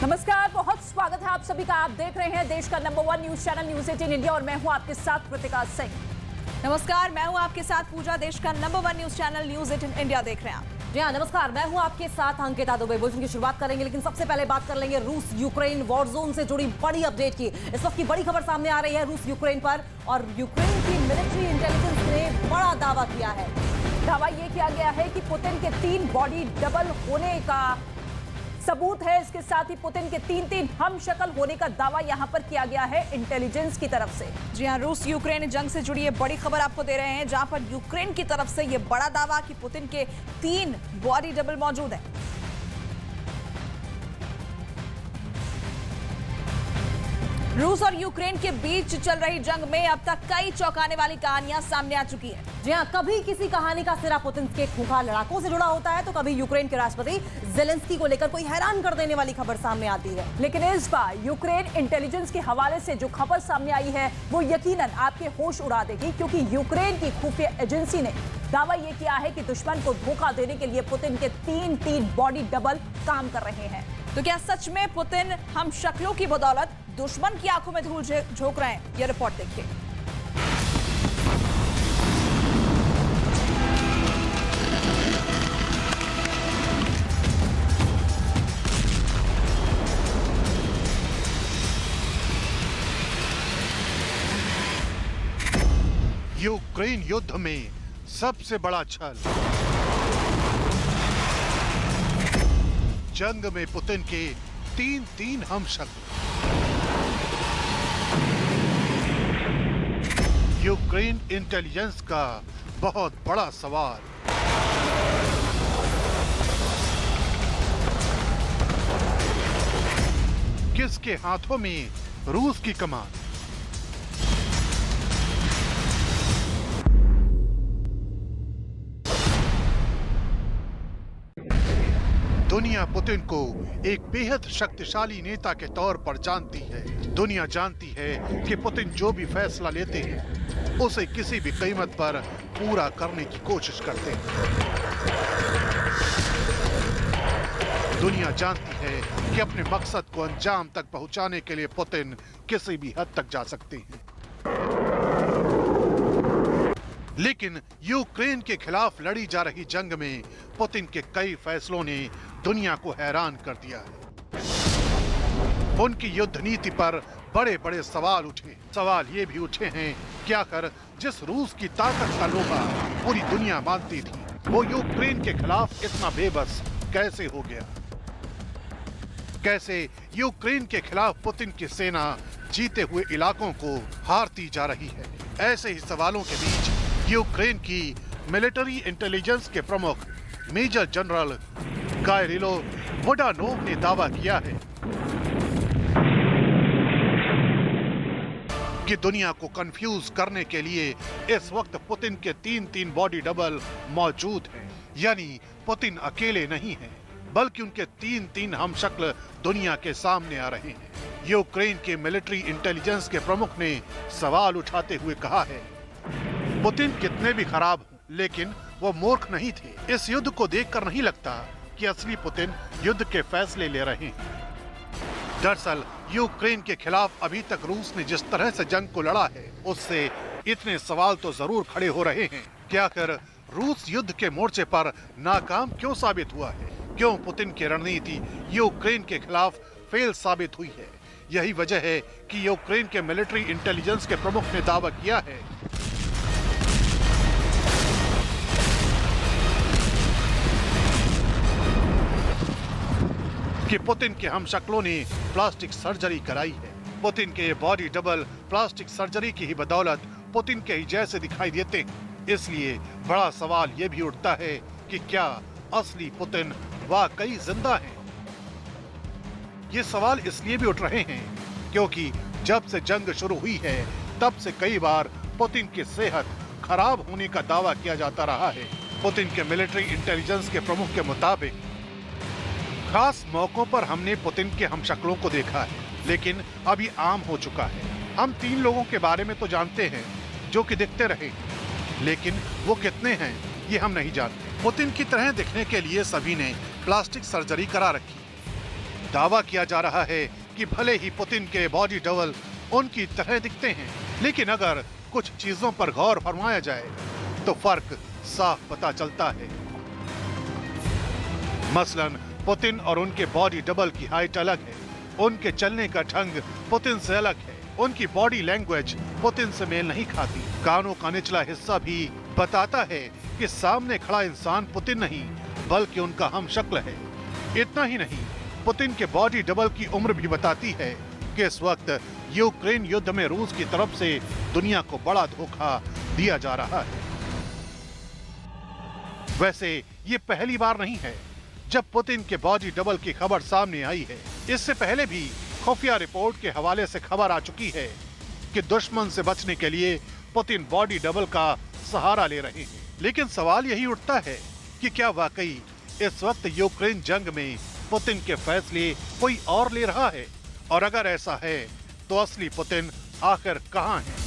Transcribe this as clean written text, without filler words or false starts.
नमस्कार, बहुत स्वागत है आप सभी का। आप देख रहे हैं देश का number 1 news channel news 18 India और मैं हूं आपके साथ कृतिका सिंह। नमस्कार, मैं हूं आपके साथ पूजा। देश का number 1 news channel news 18 India देख रहे हैं आप। जी हाँ, नमस्कार, मैं हूं आपके साथ अंकिता दुबे। बुलेटिन की शुरुआत करेंगे, लेकिन सबसे पहले बात कर लेंगे रूस यूक्रेन वॉर जोन से जुड़ी बड़ी अपडेट की। इस वक्त की बड़ी खबर सामने आ रही है रूस यूक्रेन पर, और यूक्रेन की मिलिट्री इंटेलिजेंस ने बड़ा दावा किया है। दावा यह किया गया है कि पुतिन के 3 बॉडी डबल होने का सबूत है। इसके साथ ही पुतिन के 3 हम शक्ल होने का दावा यहां पर किया गया है इंटेलिजेंस की तरफ से। जी हां, रूस यूक्रेन जंग से जुड़ी ये बड़ी खबर आपको दे रहे हैं, जहां पर यूक्रेन की तरफ से ये बड़ा दावा कि पुतिन के 3 बॉडी डबल मौजूद हैं। रूस और यूक्रेन के बीच चल रही जंग में अब तक कई चौंकाने वाली कहानियां सामने आ चुकी हैं। जी हाँ, कभी किसी कहानी का सिरा पुतिन के खूंखार लड़ाकों से जुड़ा होता है, तो कभी यूक्रेन के राष्ट्रपति जेलेंस्की को लेकर कोई हैरान कर देने वाली खबर सामने आती है। लेकिन इस बार यूक्रेन इंटेलिजेंस के हवाले से जो खबर सामने आई है वो यकीनन आपके होश उड़ा देगी, क्योंकि यूक्रेन की खुफिया एजेंसी ने दावा यह किया है कि दुश्मन को धोखा देने के लिए पुतिन के 3 बॉडी डबल काम कर रहे हैं। तो क्या सच में पुतिन हम शक्लों की बदौलत दुश्मन की आंखों में धूल झोंक रहे हैं? यह रिपोर्ट देखिए। यूक्रेन युद्ध में सबसे बड़ा छल। जंग में पुतिन के 3 हम शक्ल। यूक्रेन इंटेलिजेंस का बहुत बड़ा सवाल। किसके हाथों में रूस की कमान? दुनिया पुतिन को एक बेहद शक्तिशाली नेता के तौर पर जानती है। दुनिया जानती है कि पुतिन जो भी फैसला लेते हैं उसे किसी भी कीमत पर पूरा करने की कोशिश करते हैं। दुनिया जानती है कि अपने मकसद को अंजाम तक पहुंचाने के लिए पुतिन किसी भी हद तक जा सकते हैं। लेकिन यूक्रेन के खिलाफ लड़ी जा रही जंग में पुतिन के कई फैसलों ने दुनिया को हैरान कर दिया है। उनकी युद्ध नीति पर बड़े बड़े सवाल उठे। सवाल ये भी उठे हैं कि आखिर जिस रूस की ताकत का लोहा पूरी दुनिया मानती थी, वो यूक्रेन के खिलाफ इतना बेबस कैसे हो गया? कैसे यूक्रेन के खिलाफ पुतिन की सेना जीते हुए इलाकों को हारती जा रही है? ऐसे ही सवालों के बीच यूक्रेन की मिलिट्री इंटेलिजेंस के प्रमुख मेजर जनरल कायरिलो बुडानोव ने दावा किया है कि दुनिया को कंफ्यूज करने के लिए इस वक्त पुतिन के 3 बॉडी डबल मौजूद हैं। यानी पुतिन अकेले नहीं हैं, बल्कि उनके 3 हम शक्ल दुनिया के सामने आ रहे हैं। यूक्रेन के मिलिट्री इंटेलिजेंस के प्रमुख ने सवाल उठाते हुए कहा है, पुतिन कितने भी खराब हों, लेकिन वो मूर्ख नहीं थे। इस युद्ध को देखकर नहीं लगता कि असली पुतिन युद्ध के फैसले ले रहे हैं। दरअसल यूक्रेन के खिलाफ अभी तक रूस ने जिस तरह से जंग को लड़ा है, उससे इतने सवाल तो जरूर खड़े हो रहे हैं कि आखिर रूस युद्ध के मोर्चे पर नाकाम क्यों साबित हुआ है? क्यों पुतिन की रणनीति यूक्रेन के खिलाफ फेल साबित हुई है? यही वजह है कि यूक्रेन के मिलिट्री इंटेलिजेंस के प्रमुख ने दावा किया है कि पुतिन के हमशक्लों ने प्लास्टिक सर्जरी कराई है। पुतिन के बॉडी डबल प्लास्टिक सर्जरी की ही बदौलत पुतिन के ही जैसे दिखाई देते हैं। इसलिए बड़ा सवाल ये भी उठता है कि क्या असली पुतिन वाकई जिंदा है? ये सवाल इसलिए भी उठ रहे हैं क्योंकि जब से जंग शुरू हुई है तब से कई बार पुतिन की सेहत खराब होने का दावा किया जाता रहा है। पुतिन के मिलिट्री इंटेलिजेंस के प्रमुख के मुताबिक खास मौकों पर हमने पुतिन के हमशक्लों को देखा है, लेकिन अभी आम हो चुका है। हम 3 लोगों के बारे में तो जानते हैं जो कि दिखते रहे, लेकिन वो कितने हैं ये हम नहीं जानते। पुतिन की तरह दिखने के लिए सभी ने प्लास्टिक सर्जरी करा रखी है। दावा किया जा रहा है कि भले ही पुतिन के बॉडी डबल उनकी तरह दिखते हैं, लेकिन अगर कुछ चीजों पर गौर फरमाया जाए तो फर्क साफ पता चलता है। मसलन पुतिन और उनके बॉडी डबल की हाइट अलग है, उनके चलने का ढंग पुतिन से अलग है, उनकी बॉडी लैंग्वेज पुतिन से मेल नहीं खाती। कानों का निचला हिस्सा भी बताता है कि सामने खड़ा इंसान पुतिन नहीं बल्कि उनका हमशक्ल है। इतना ही नहीं, पुतिन के बॉडी डबल की उम्र भी बताती है कि इस वक्त यूक्रेन युद्ध में रूस की तरफ से दुनिया को बड़ा धोखा दिया जा रहा है। वैसे ये पहली बार नहीं है जब पुतिन के बॉडी डबल की खबर सामने आई है। इससे पहले भी खुफिया रिपोर्ट के हवाले से खबर आ चुकी है कि दुश्मन से बचने के लिए पुतिन बॉडी डबल का सहारा ले रहे हैं। लेकिन सवाल यही उठता है कि क्या वाकई इस वक्त यूक्रेन जंग में पुतिन के फैसले कोई और ले रहा है, और अगर ऐसा है तो असली पुतिन आखिर कहां है?